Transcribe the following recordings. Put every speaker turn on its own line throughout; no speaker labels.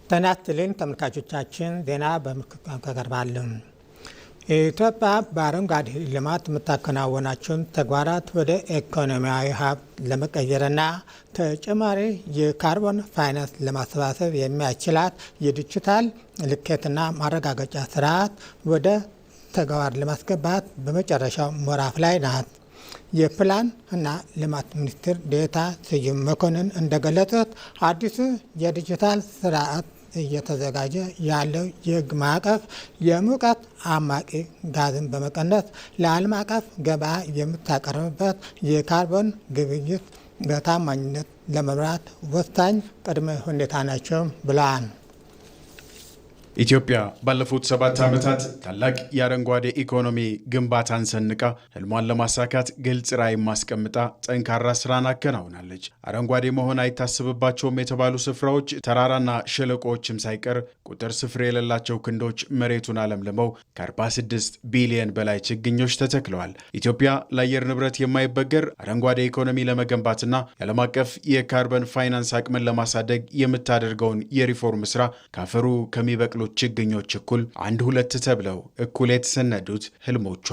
ተናትልን ተመልካቾቻችን ዜና በምልክት ቀርባሉ። ኢትዮጵያ በአረንጓዴ ልማት የምታከናውናቸውን ተግባራት ወደ ኢኮኖሚያዊ ሀብት ለመቀየርና ተጨማሪ የካርቦን ፋይናንስ ለማሰባሰብ የሚያስችላት የዲጂታል ልኬትና ማረጋገጫ ስርዓት ወደ ተግባር ለማስገባት በመጨረሻው ምዕራፍ ላይ ናት። የፕላን እና ልማት ሚኒስትር ዴኤታ ስዩም መኮንን እንደገለጹት አዲሱ የዲጂታል ስርዓት እየተዘጋጀ ያለው የሕግ ማዕቀፍ የሙቀት አማቂ ጋዝን በመቀነስ ለዓለም አቀፍ ገበያ የምታቀርብበት የካርቦን ግብይት በታማኝነት ለመምራት ወሳኝ ቅድመ ሁኔታ ናቸው ብለዋል።
ኢትዮጵያ ባለፉት 7 ዓመታት ታላቅ የአረንጓዴ ኢኮኖሚ ግንባታን ሰንቃ ህልሟን ለማሳካት ግልጽ ራዕይ ማስቀምጣ ጠንካራ ስራን አከናውናለች። አረንጓዴ መሆን አይታሰብባቸውም የተባሉ ስፍራዎች፣ ተራራና ሸለቆዎችም ሳይቀር ቁጥር ስፍር የሌላቸው ክንዶች መሬቱን አለምልመው ከ46 ቢሊዮን በላይ ችግኞች ተተክለዋል። ኢትዮጵያ ለአየር ንብረት የማይበገር አረንጓዴ ኢኮኖሚ ለመገንባትና የዓለም አቀፍ የካርበን ፋይናንስ አቅምን ለማሳደግ የምታደርገውን የሪፎርም ስራ ካፈሩ ከሚበቅሉ ችግኞች እኩል 1-2 ተብለው እኩል የተሰነዱት ህልሞቿ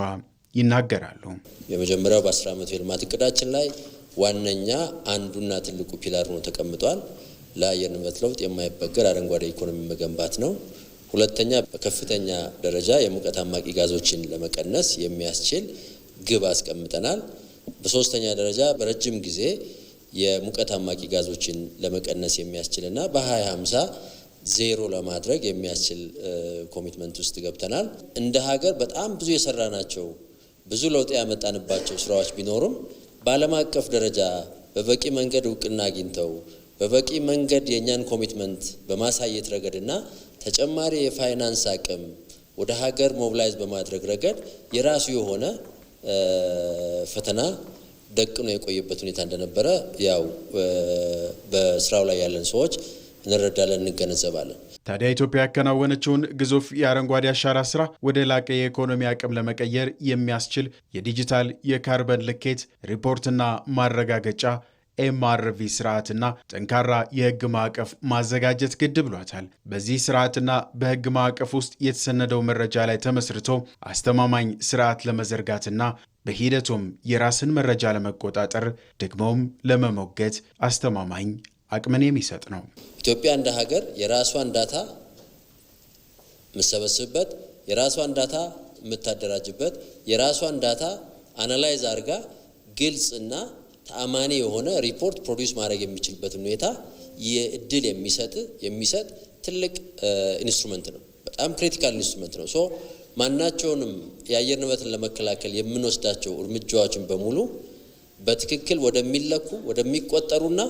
ይናገራሉ።
የመጀመሪያው በ10 ዓመቱ የልማት እቅዳችን ላይ ዋነኛ አንዱና ትልቁ ፒላር ነው ተቀምጧል። ለአየር ንብረት ለውጥ የማይበገር አረንጓዴ ኢኮኖሚ መገንባት ነው። ሁለተኛ በከፍተኛ ደረጃ የሙቀት አማቂ ጋዞችን ለመቀነስ የሚያስችል ግብ አስቀምጠናል። በሶስተኛ ደረጃ በረጅም ጊዜ የሙቀት አማቂ ጋዞችን ለመቀነስ የሚያስችልና በ2050 ዜሮ ለማድረግ የሚያስችል ኮሚትመንት ውስጥ ገብተናል። እንደ ሀገር በጣም ብዙ የሰራናቸው ብዙ ለውጥ ያመጣንባቸው ስራዎች ቢኖሩም በዓለም አቀፍ ደረጃ በበቂ መንገድ እውቅና አግኝተው በበቂ መንገድ የኛን ኮሚትመንት በማሳየት ረገድና ተጨማሪ የፋይናንስ አቅም ወደ ሀገር ሞቢላይዝ በማድረግ ረገድ የራሱ የሆነ ፈተና ደቅኖ የቆየበት ሁኔታ እንደነበረ ያው በስራው ላይ ያለን ሰዎች እንረዳለን፣ እንገነዘባለን።
ታዲያ ኢትዮጵያ ያከናወነችውን ግዙፍ የአረንጓዴ አሻራ ስራ ወደ ላቀ የኢኮኖሚ አቅም ለመቀየር የሚያስችል የዲጂታል የካርበን ልኬት ሪፖርትና ማረጋገጫ ኤምአርቪ ስርዓትና ጠንካራ የህግ ማዕቀፍ ማዘጋጀት ግድ ብሏታል። በዚህ ስርዓትና በህግ ማዕቀፍ ውስጥ የተሰነደው መረጃ ላይ ተመስርቶ አስተማማኝ ስርዓት ለመዘርጋትና በሂደቱም የራስን መረጃ ለመቆጣጠር ደግሞም ለመሞገት አስተማማኝ አቅምን የሚሰጥ ነው።
ኢትዮጵያ እንደ ሀገር የራሷን ዳታ የምትሰበስብበት፣ የራሷን ዳታ የምታደራጅበት፣ የራሷን ዳታ አናላይዝ አድርጋ ግልጽና ተአማኒ የሆነ ሪፖርት ፕሮዲውስ ማድረግ የሚችልበትን ሁኔታ የእድል የሚሰጥ ትልቅ ኢንስትሩመንት ነው። በጣም ክሪቲካል ኢንስትሩመንት ነው። ማናቸውንም የአየር ንብረትን ለመከላከል የምንወስዳቸው እርምጃዎችን በሙሉ በትክክል ወደሚለኩ ወደሚቆጠሩና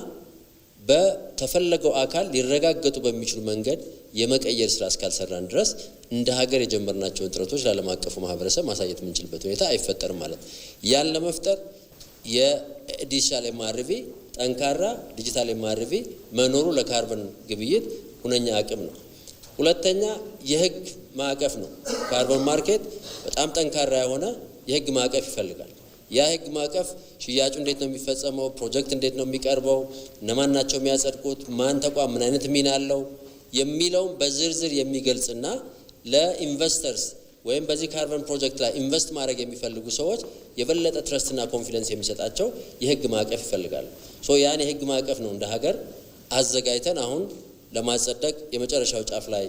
በተፈለገው አካል ሊረጋገጡ በሚችሉ መንገድ የመቀየር ስራ እስካልሰራን ድረስ እንደ ሀገር የጀመርናቸውን ጥረቶች ለዓለም አቀፉ ማህበረሰብ ማሳየት የምንችልበት ሁኔታ አይፈጠርም ማለት ነው። ያን ለመፍጠር የዲጂታል ኤምአርቪ ጠንካራ ዲጂታል ኤምአርቪ መኖሩ ለካርበን ግብይት ሁነኛ አቅም ነው። ሁለተኛ የህግ ማዕቀፍ ነው። ካርበን ማርኬት በጣም ጠንካራ የሆነ የህግ ማዕቀፍ ይፈልጋል። ያ ህግ ማዕቀፍ ሽያጩ እንዴት ነው የሚፈጸመው? ፕሮጀክት እንዴት ነው የሚቀርበው? እነማን ናቸው የሚያጸድቁት? ማን ተቋም ምን አይነት ሚና አለው የሚለውን በዝርዝር የሚገልጽና ለኢንቨስተርስ ወይም በዚህ ካርበን ፕሮጀክት ላይ ኢንቨስት ማድረግ የሚፈልጉ ሰዎች የበለጠ ትረስትና ኮንፊደንስ የሚሰጣቸው የህግ ማዕቀፍ ይፈልጋሉ። ያን የህግ ማዕቀፍ ነው እንደ ሀገር አዘጋጅተን አሁን ለማጸደቅ የመጨረሻው ጫፍ ላይ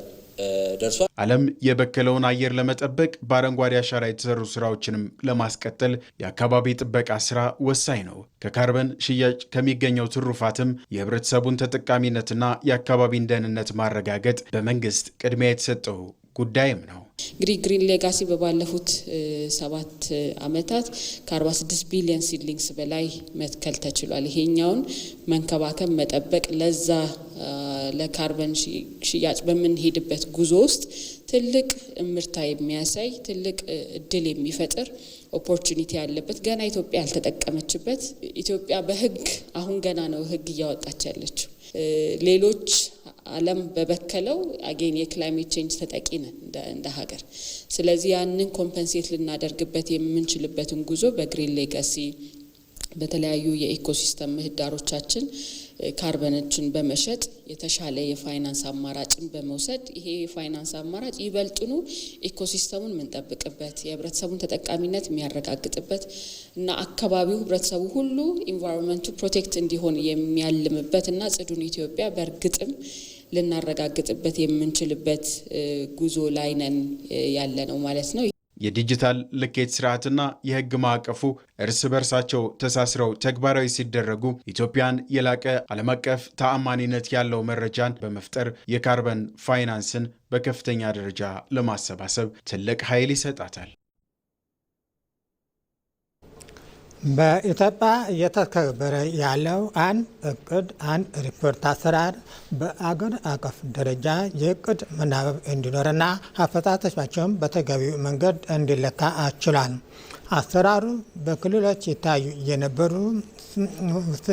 ደርሷል።
ዓለም የበከለውን አየር ለመጠበቅ በአረንጓዴ አሻራ የተሰሩ ስራዎችንም ለማስቀጠል የአካባቢ ጥበቃ ስራ ወሳኝ ነው። ከካርበን ሽያጭ ከሚገኘው ትሩፋትም የህብረተሰቡን ተጠቃሚነትና የአካባቢን ደህንነት ማረጋገጥ በመንግስት ቅድሚያ የተሰጠው ጉዳይም ነው።
እንግዲህ ግሪን ሌጋሲ በባለፉት 7 ዓመታት ከ46 ቢሊዮን ሲድሊንግስ በላይ መትከል ተችሏል። ይሄኛውን መንከባከብ፣ መጠበቅ ለዛ ለካርበን ሽያጭ በምንሄድበት ጉዞ ውስጥ ትልቅ እምርታ የሚያሳይ ትልቅ እድል የሚፈጥር ኦፖርቹኒቲ ያለበት ገና ኢትዮጵያ ያልተጠቀመችበት ኢትዮጵያ በህግ አሁን ገና ነው ህግ እያወጣች ያለችው። ሌሎች ዓለም በበከለው አጌን የክላይሜት ቼንጅ ተጠቂ ነን እንደ ሀገር። ስለዚህ ያንን ኮምፐንሴት ልናደርግበት የምንችልበትን ጉዞ በግሪን ሌጋሲ በተለያዩ የኢኮሲስተም ምህዳሮቻችን ካርበኖችን በመሸጥ የተሻለ የፋይናንስ አማራጭን በመውሰድ ይሄ የፋይናንስ አማራጭ ይበልጥኑ ኢኮሲስተሙን የምንጠብቅበት የህብረተሰቡን ተጠቃሚነት የሚያረጋግጥበት እና አካባቢው ህብረተሰቡ ሁሉ ኢንቫይሮንመንቱ ፕሮቴክት እንዲሆን የሚያልምበት እና ጽዱን ኢትዮጵያ በእርግጥም ልናረጋግጥበት የምንችልበት ጉዞ ላይ ነን ያለ ነው ማለት ነው።
የዲጂታል ልኬት ስርዓትና የህግ ማዕቀፉ እርስ በርሳቸው ተሳስረው ተግባራዊ ሲደረጉ ኢትዮጵያን የላቀ ዓለም አቀፍ ተአማኒነት ያለው መረጃን በመፍጠር የካርበን ፋይናንስን በከፍተኛ ደረጃ ለማሰባሰብ ትልቅ ኃይል ይሰጣታል።
በኢትዮጵያ እየተከበረ ያለው አንድ እቅድ አንድ ሪፖርት አሰራር በአገር አቀፍ ደረጃ የእቅድ መናበብ እንዲኖርና አፈጻጸማቸውን በተገቢው መንገድ እንዲለካ አስችሏል። አሰራሩ በክልሎች ይታዩ የነበሩ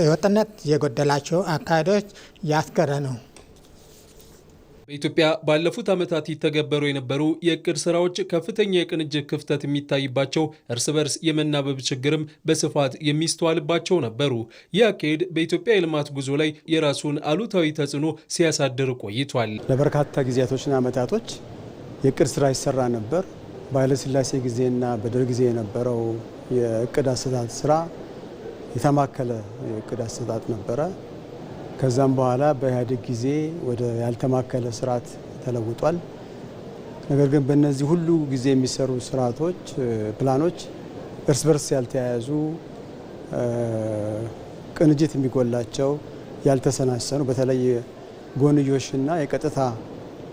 ወጥነት የጎደላቸው አካሄዶች ያስቀረ ነው።
በኢትዮጵያ ባለፉት ዓመታት ይተገበሩ የነበሩ የእቅድ ስራዎች ከፍተኛ የቅንጅት ክፍተት የሚታይባቸው እርስ በርስ የመናበብ ችግርም በስፋት የሚስተዋልባቸው ነበሩ። ይህ አካሄድ በኢትዮጵያ የልማት ጉዞ ላይ የራሱን አሉታዊ ተጽዕኖ ሲያሳድር ቆይቷል።
ለበርካታ ጊዜያቶችና ዓመታቶች የእቅድ ስራ ይሰራ ነበር። በኃይለሥላሴ ጊዜና በደርግ ጊዜ የነበረው የእቅድ አሰጣጥ ስራ የተማከለ የእቅድ አሰጣጥ ነበረ። ከዛም በኋላ በኢህአዴግ ጊዜ ወደ ያልተማከለ ስርዓት ተለውጧል። ነገር ግን በእነዚህ ሁሉ ጊዜ የሚሰሩ ስርዓቶች፣ ፕላኖች እርስ በርስ ያልተያያዙ፣ ቅንጅት የሚጎላቸው፣ ያልተሰናሰኑ፣ በተለይ ጎንዮሽና የቀጥታ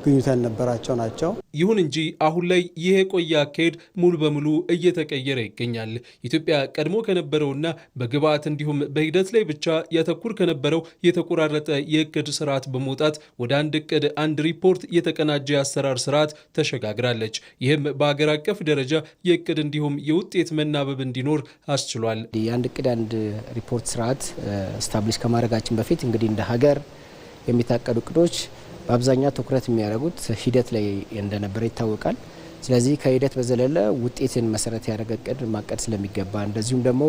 ግንኙነት ያልነበራቸው ናቸው።
ይሁን እንጂ አሁን ላይ ይህ የቆየ አካሄድ ሙሉ በሙሉ እየተቀየረ ይገኛል። ኢትዮጵያ ቀድሞ ከነበረውና በግብዓት እንዲሁም በሂደት ላይ ብቻ ያተኩር ከነበረው የተቆራረጠ የእቅድ ስርዓት በመውጣት ወደ አንድ እቅድ አንድ ሪፖርት የተቀናጀ አሰራር ስርዓት ተሸጋግራለች። ይህም በአገር አቀፍ ደረጃ የእቅድ እንዲሁም የውጤት መናበብ እንዲኖር አስችሏል።
የአንድ እቅድ አንድ ሪፖርት ስርዓት ስታብሊሽ ከማድረጋችን በፊት እንግዲህ እንደ ሀገር የሚታቀዱ እቅዶች በአብዛኛው ትኩረት የሚያደርጉት ሂደት ላይ እንደነበረ ይታወቃል። ስለዚህ ከሂደት በዘለለ ውጤትን መሰረት ያደረገ እቅድ ማቀድ ስለሚገባ እንደዚሁም ደግሞ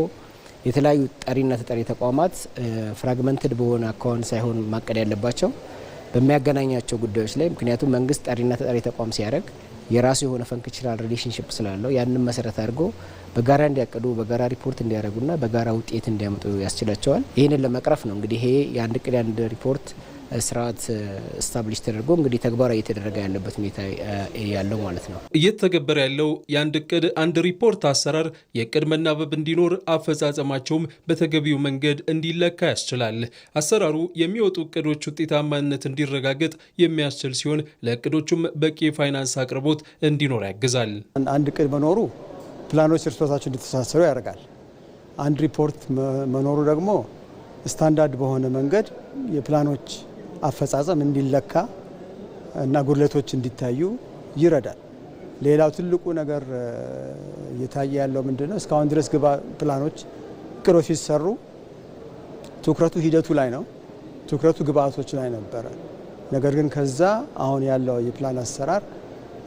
የተለያዩ ጠሪና ተጠሪ ተቋማት ፍራግመንትድ በሆነ አካውንት ሳይሆን ማቀድ ያለባቸው በሚያገናኛቸው ጉዳዮች ላይ ምክንያቱም መንግስት ጠሪና ተጠሪ ተቋም ሲያደርግ የራሱ የሆነ ፈንክሽናል ሪሌሽንሽፕ ስላለው ያንን መሰረት አድርጎ በጋራ እንዲያቀዱ በጋራ ሪፖርት እንዲያደርጉና በጋራ ውጤት እንዲያመጡ ያስችላቸዋል። ይህንን ለመቅረፍ ነው እንግዲህ ይሄ የአንድ እቅድ አንድ ሪፖርት ስርዓት ስታብሊሽ ተደርጎ እንግዲህ ተግባራዊ እየተደረገ ያለበት ሁኔታ ያለው ማለት ነው።
እየተገበረ ያለው የአንድ እቅድ አንድ ሪፖርት አሰራር የእቅድ መናበብ እንዲኖር አፈጻጸማቸውም በተገቢው መንገድ እንዲለካ ያስችላል። አሰራሩ የሚወጡ እቅዶች ውጤታማነት እንዲረጋገጥ የሚያስችል ሲሆን ለእቅዶቹም በቂ የፋይናንስ አቅርቦት እንዲኖር ያግዛል።
አንድ እቅድ መኖሩ ፕላኖች እርስ በርሳቸው እንዲተሳሰሩ ያደርጋል። አንድ ሪፖርት መኖሩ ደግሞ ስታንዳርድ በሆነ መንገድ የፕላኖች አፈጻጸም እንዲለካ እና ጉድለቶች እንዲታዩ ይረዳል። ሌላው ትልቁ ነገር እየታየ ያለው ምንድነው? እስካሁን ድረስ ፕላኖች እቅዶች ሲሰሩ ትኩረቱ ሂደቱ ላይ ነው፣ ትኩረቱ ግብአቶች ላይ ነበረ። ነገር ግን ከዛ አሁን ያለው የፕላን አሰራር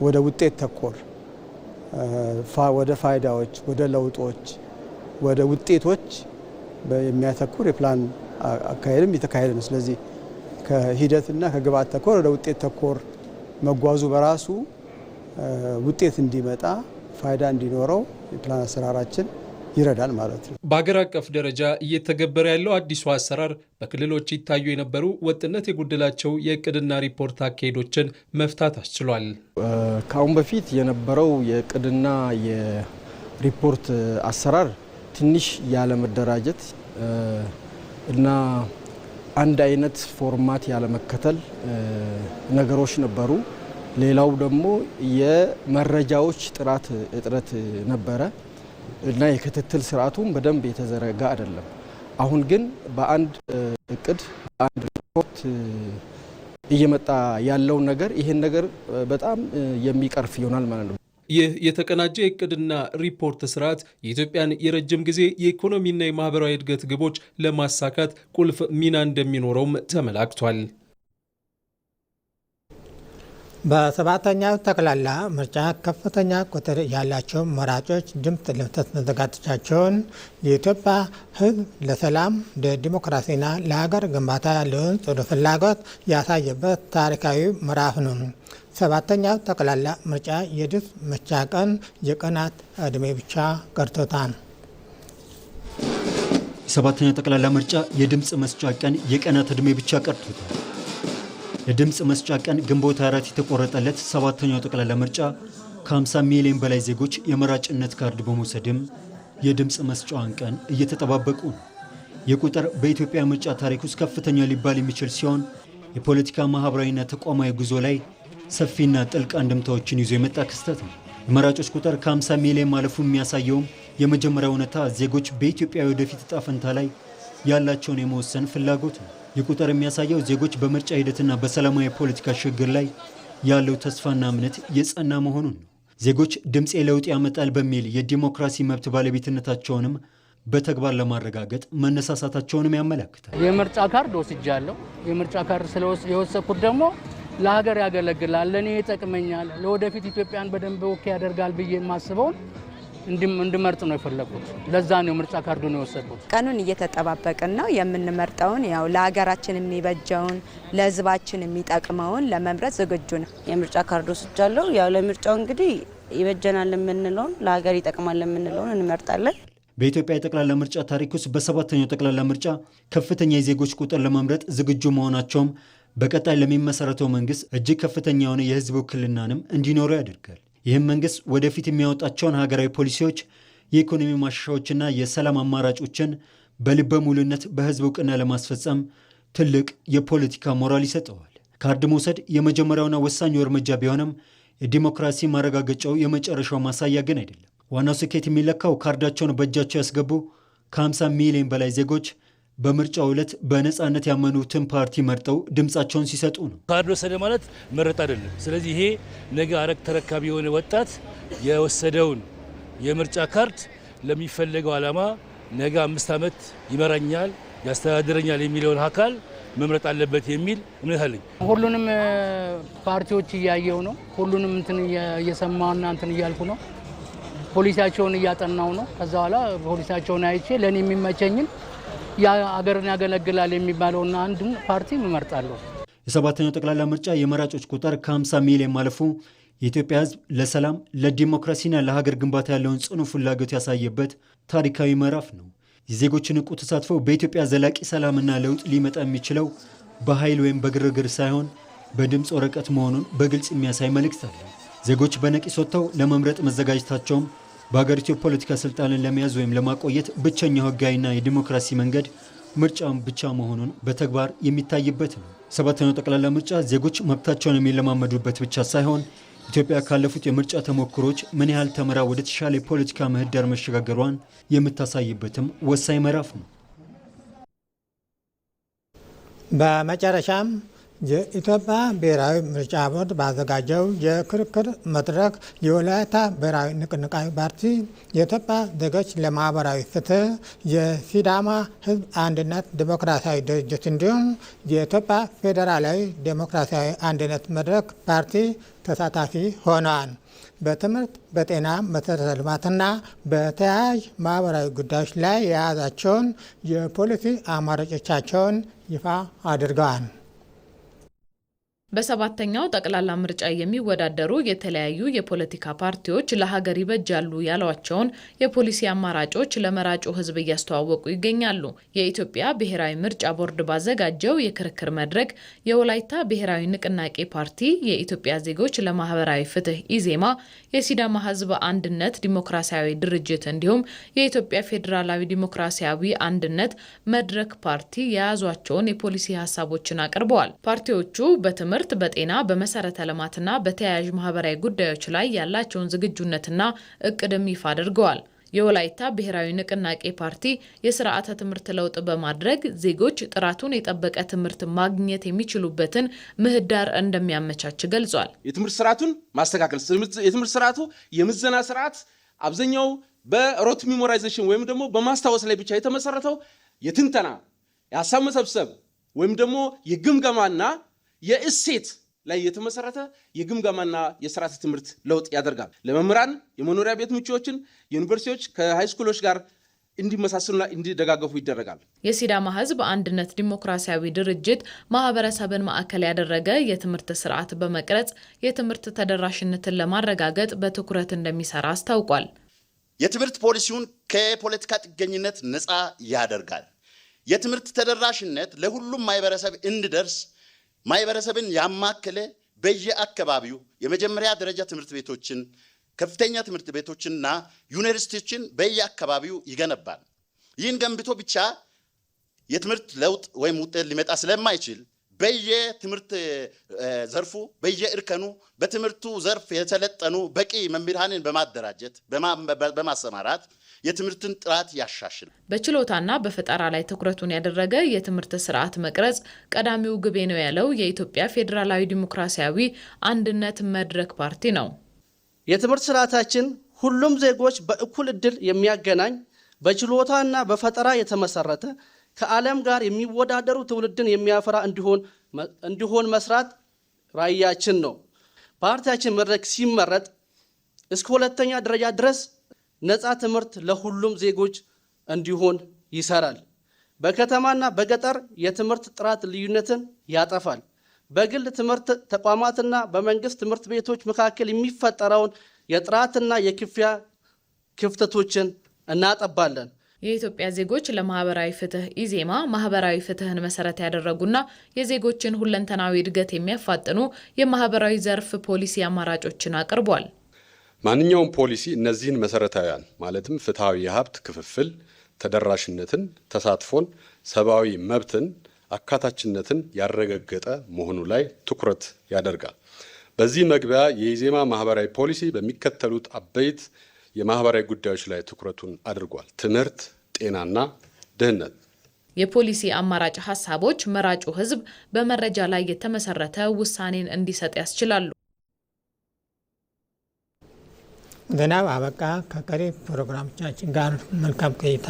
ወደ ውጤት ተኮር፣ ወደ ፋይዳዎች፣ ወደ ለውጦች፣ ወደ ውጤቶች የሚያተኩር የፕላን አካሄድም የተካሄደ ነው። ስለዚህ ከሂደትና ከግብዓት ተኮር ወደ ውጤት ተኮር መጓዙ በራሱ ውጤት እንዲመጣ ፋይዳ እንዲኖረው የፕላን አሰራራችን ይረዳል ማለት ነው።
በአገር አቀፍ ደረጃ እየተገበረ ያለው አዲሱ አሰራር በክልሎች ይታዩ የነበሩ ወጥነት የጎደላቸው የእቅድና ሪፖርት አካሄዶችን መፍታት አስችሏል።
ከአሁን በፊት የነበረው የእቅድና የሪፖርት አሰራር ትንሽ ያለመደራጀት እና አንድ አይነት ፎርማት ያለመከተል ነገሮች ነበሩ። ሌላው ደግሞ የመረጃዎች ጥራት እጥረት ነበረ እና የክትትል ስርዓቱም በደንብ የተዘረጋ አይደለም። አሁን ግን በአንድ እቅድ በአንድ ሪፖርት እየመጣ ያለው ነገር ይሄን ነገር በጣም የሚቀርፍ ይሆናል ማለት ነው።
ይህ የተቀናጀ የእቅድና ሪፖርት ስርዓት የኢትዮጵያን የረጅም ጊዜ የኢኮኖሚና የማህበራዊ እድገት ግቦች ለማሳካት ቁልፍ ሚና እንደሚኖረውም ተመላክቷል።
በሰባተኛው ጠቅላላ ምርጫ ከፍተኛ ቁጥር ያላቸው መራጮች ድምፅ ለመስጠት መዘጋጀታቸውን የኢትዮጵያ ሕዝብ ለሰላም ለዲሞክራሲና ለሀገር ግንባታ ያለውን ጽኑ ፍላጎት ያሳየበት ታሪካዊ ምዕራፍ ነው። ሰባተኛው ጠቅላላ ምርጫ የድምፅ መስጫ ቀን የቀናት ዕድሜ ብቻ ቀርቶታል።
ሰባተኛው ጠቅላላ ምርጫ የድምፅ መስጫ ቀን የቀናት ዕድሜ ብቻ ቀርቶታል። የድምፅ መስጫ ቀን ግንቦት 4 የተቆረጠለት ሰባተኛው ጠቅላላ ምርጫ ከ50 ሚሊዮን በላይ ዜጎች የመራጭነት ካርድ በመውሰድም የድምፅ መስጫዋን ቀን እየተጠባበቁ ነው። የቁጥር በኢትዮጵያ ምርጫ ታሪክ ውስጥ ከፍተኛ ሊባል የሚችል ሲሆን የፖለቲካ ማህበራዊና ተቋማዊ ጉዞ ላይ ሰፊና ጥልቅ አንድምታዎችን ይዞ የመጣ ክስተት ነው። የመራጮች ቁጥር ከ50 ሚሊዮን ማለፉ የሚያሳየውም የመጀመሪያ እውነታ ዜጎች በኢትዮጵያ ወደፊት ዕጣ ፈንታ ላይ ያላቸውን የመወሰን ፍላጎት ነው። የቁጥር የሚያሳየው ዜጎች በምርጫ ሂደትና በሰላማዊ ፖለቲካ ሽግግር ላይ ያለው ተስፋና እምነት የጸና መሆኑን ነው። ዜጎች ድምፄ ለውጥ ያመጣል በሚል የዲሞክራሲ መብት ባለቤትነታቸውንም በተግባር ለማረጋገጥ መነሳሳታቸውንም ያመለክታል።
የምርጫ ካርድ ወስጃለሁ። የምርጫ ካርድ የወሰድኩት ደግሞ ለሀገር ያገለግላል፣ ለእኔ ይጠቅመኛል፣ ለወደፊት ኢትዮጵያን በደንብ ወክ ያደርጋል ብዬ የማስበውን እንድመርጥ ነው የፈለኩት። ለዛ ነው ምርጫ ካርዱን የወሰድኩት።
ቀኑን እየተጠባበቅን ነው የምንመርጠውን፣ ያው ለሀገራችን የሚበጀውን ለሕዝባችን የሚጠቅመውን ለመምረጥ ዝግጁ ነው።
የምርጫ ካርድ ወስጃለሁ። ያው ለምርጫው እንግዲህ ይበጀናል የምንለውን ለሀገር ይጠቅማል የምንለውን እንመርጣለን።
በኢትዮጵያ የጠቅላላ ምርጫ ታሪክ ውስጥ በሰባተኛው ጠቅላላ ምርጫ ከፍተኛ የዜጎች ቁጥር ለመምረጥ ዝግጁ መሆናቸውም በቀጣይ ለሚመሰረተው መንግስት እጅግ ከፍተኛ የሆነ የህዝብ ውክልናንም እንዲኖሩ ያደርጋል። ይህም መንግስት ወደፊት የሚያወጣቸውን ሀገራዊ ፖሊሲዎች፣ የኢኮኖሚ ማሻሻያዎችና የሰላም አማራጮችን በልበ ሙሉነት በህዝብ እውቅና ለማስፈጸም ትልቅ የፖለቲካ ሞራል ይሰጠዋል። ካርድ መውሰድ የመጀመሪያውና ወሳኙ እርምጃ ቢሆንም የዲሞክራሲ ማረጋገጫው የመጨረሻው ማሳያ ግን አይደለም። ዋናው ስኬት የሚለካው ካርዳቸውን በእጃቸው ያስገቡ ከ50 ሚሊዮን በላይ ዜጎች በምርጫው ዕለት በነፃነት ያመኑትን ፓርቲ መርጠው ድምፃቸውን ሲሰጡ ነው።
ካርድ ወሰደ ማለት መረጥ አይደለም። ስለዚህ ይሄ ነገ ተረካቢ የሆነ ወጣት የወሰደውን የምርጫ ካርድ ለሚፈለገው ዓላማ ነገ 5 ዓመት ይመራኛል፣ ያስተዳድረኛል የሚለውን አካል መምረጥ አለበት የሚል እምነት አለኝ።
ሁሉንም ፓርቲዎች እያየው ነው። ሁሉንም እንትን እየሰማውና እንትን እያልኩ ነው። ፖሊሲያቸውን እያጠናው ነው። ከዛ በኋላ ፖሊሲያቸውን አይቼ ለኔ የሚመቸኝን አገርን ያገለግላል የሚባለውና አንድን ፓርቲ እመርጣለሁ።
የሰባተኛው ጠቅላላ ምርጫ የመራጮች ቁጥር ከ50 ሚሊዮን ማለፉ የኢትዮጵያ ሕዝብ ለሰላም ለዲሞክራሲና ለሀገር ግንባታ ያለውን ጽኑ ፍላጎት ያሳየበት ታሪካዊ ምዕራፍ ነው። የዜጎችን ንቁ ተሳትፎ በኢትዮጵያ ዘላቂ ሰላምና ለውጥ ሊመጣ የሚችለው በኃይል ወይም በግርግር ሳይሆን በድምፅ ወረቀት መሆኑን በግልጽ የሚያሳይ መልእክት አለ። ዜጎች በነቂስ ወጥተው ለመምረጥ መዘጋጀታቸውም በሀገሪቱ የፖለቲካ ስልጣንን ለመያዝ ወይም ለማቆየት ብቸኛው ህጋዊና የዲሞክራሲ መንገድ ምርጫውን ብቻ መሆኑን በተግባር የሚታይበት ነው። ሰባተኛው ጠቅላላ ምርጫ ዜጎች መብታቸውን የሚለማመዱበት ብቻ ሳይሆን ኢትዮጵያ ካለፉት የምርጫ ተሞክሮች ምን ያህል ተመራ ወደ ተሻለ የፖለቲካ ምህዳር መሸጋገሯን የምታሳይበትም ወሳኝ ምዕራፍ ነው።
በመጨረሻም የኢትዮጵያ ብሔራዊ ምርጫ ቦርድ ባዘጋጀው የክርክር መድረክ የወላይታ ብሔራዊ ንቅናቄ ፓርቲ፣ የኢትዮጵያ ዜጎች ለማህበራዊ ፍትህ፣ የሲዳማ ህዝብ አንድነት ዲሞክራሲያዊ ድርጅት እንዲሁም የኢትዮጵያ ፌዴራላዊ ዲሞክራሲያዊ አንድነት መድረክ ፓርቲ ተሳታፊ ሆነዋል። በትምህርት፣ በጤና፣ መሰረተ ልማትና በተያያዥ ማህበራዊ ጉዳዮች ላይ የያዛቸውን የፖሊሲ አማራጮቻቸውን ይፋ አድርገዋል።
በሰባተኛው ጠቅላላ ምርጫ የሚወዳደሩ የተለያዩ የፖለቲካ ፓርቲዎች ለሀገር ይበጃሉ ያሏቸውን የፖሊሲ አማራጮች ለመራጩ ህዝብ እያስተዋወቁ ይገኛሉ። የኢትዮጵያ ብሔራዊ ምርጫ ቦርድ ባዘጋጀው የክርክር መድረክ የወላይታ ብሔራዊ ንቅናቄ ፓርቲ፣ የኢትዮጵያ ዜጎች ለማህበራዊ ፍትህ ኢዜማ፣ የሲዳማ ህዝብ አንድነት ዲሞክራሲያዊ ድርጅት እንዲሁም የኢትዮጵያ ፌዴራላዊ ዲሞክራሲያዊ አንድነት መድረክ ፓርቲ የያዟቸውን የፖሊሲ ሀሳቦችን አቅርበዋል። ፓርቲዎቹ በትምህርት፣ በጤና፣ በመሰረተ ልማትና በተያያዥ ማህበራዊ ጉዳዮች ላይ ያላቸውን ዝግጁነትና እቅድም ይፋ አድርገዋል። የወላይታ ብሔራዊ ንቅናቄ ፓርቲ የስርዓተ ትምህርት ለውጥ በማድረግ ዜጎች ጥራቱን የጠበቀ ትምህርት ማግኘት የሚችሉበትን ምህዳር እንደሚያመቻች ገልጿል።
የትምህርት ስርዓቱን ማስተካከል፣ የትምህርት ስርዓቱ የምዘና ስርዓት አብዛኛው በሮት ሚሞራይዜሽን ወይም ደግሞ በማስታወስ ላይ ብቻ የተመሰረተው የትንተና የሀሳብ መሰብሰብ ወይም ደግሞ የግምገማና የእሴት ላይ የተመሰረተ የግምገማና የስርዓተ ትምህርት ለውጥ ያደርጋል። ለመምህራን የመኖሪያ ቤት ምቹዎችን ዩኒቨርሲቲዎች ከሃይስኩሎች ጋር እንዲመሳሰሉና እንዲደጋገፉ ይደረጋል።
የሲዳማ ሕዝብ አንድነት ዲሞክራሲያዊ ድርጅት ማህበረሰብን ማዕከል ያደረገ የትምህርት ስርዓት በመቅረጽ የትምህርት ተደራሽነትን ለማረጋገጥ በትኩረት እንደሚሰራ አስታውቋል።
የትምህርት ፖሊሲውን ከፖለቲካ ጥገኝነት ነፃ ያደርጋል። የትምህርት ተደራሽነት ለሁሉም ማህበረሰብ እንዲደርስ ማህበረሰብን ያማከለ በየአካባቢው የመጀመሪያ ደረጃ ትምህርት ቤቶችን ከፍተኛ ትምህርት ቤቶችንና ዩኒቨርሲቲዎችን በየአካባቢው ይገነባል። ይህን ገንብቶ ብቻ የትምህርት ለውጥ ወይም ውጤት ሊመጣ ስለማይችል በየትምህርት ዘርፉ በየእርከኑ በትምህርቱ ዘርፍ የተሰለጠኑ በቂ መምህራንን በማደራጀት በማሰማራት የትምህርትን ጥራት ያሻሽል።
በችሎታና በፈጠራ ላይ ትኩረቱን ያደረገ የትምህርት ስርዓት መቅረጽ ቀዳሚው ግቤ ነው ያለው የኢትዮጵያ ፌዴራላዊ ዲሞክራሲያዊ አንድነት መድረክ ፓርቲ ነው።
የትምህርት ስርዓታችን ሁሉም ዜጎች በእኩል እድል የሚያገናኝ በችሎታና በፈጠራ የተመሰረተ ከዓለም ጋር የሚወዳደሩ ትውልድን የሚያፈራ እንዲሆን መስራት ራዕያችን ነው። ፓርቲያችን መድረክ ሲመረጥ እስከ 2ኛ ደረጃ ድረስ ነፃ ትምህርት ለሁሉም ዜጎች እንዲሆን ይሰራል። በከተማና በገጠር የትምህርት ጥራት ልዩነትን ያጠፋል። በግል ትምህርት ተቋማትና በመንግስት ትምህርት ቤቶች መካከል የሚፈጠረውን የጥራትና የክፍያ ክፍተቶችን እናጠባለን።
የኢትዮጵያ ዜጎች ለማህበራዊ ፍትህ ኢዜማ ማህበራዊ ፍትህን መሰረት ያደረጉና የዜጎችን ሁለንተናዊ እድገት የሚያፋጥኑ የማህበራዊ ዘርፍ ፖሊሲ አማራጮችን አቅርቧል።
ማንኛውም ፖሊሲ እነዚህን መሰረታዊያን ማለትም ፍትሃዊ የሀብት ክፍፍል፣ ተደራሽነትን፣ ተሳትፎን፣ ሰብአዊ መብትን፣ አካታችነትን ያረጋገጠ መሆኑ ላይ ትኩረት ያደርጋል። በዚህ መግቢያ የኢዜማ ማህበራዊ ፖሊሲ በሚከተሉት አበይት የማህበራዊ ጉዳዮች ላይ ትኩረቱን አድርጓል። ትምህርት፣ ጤናና ድህነት።
የፖሊሲ አማራጭ ሀሳቦች መራጩ ህዝብ በመረጃ ላይ የተመሰረተ ውሳኔን እንዲሰጥ ያስችላሉ።
ዜናው አበቃ። ከቀሪ ፕሮግራሞቻችን ጋር መልካም ቆይታ።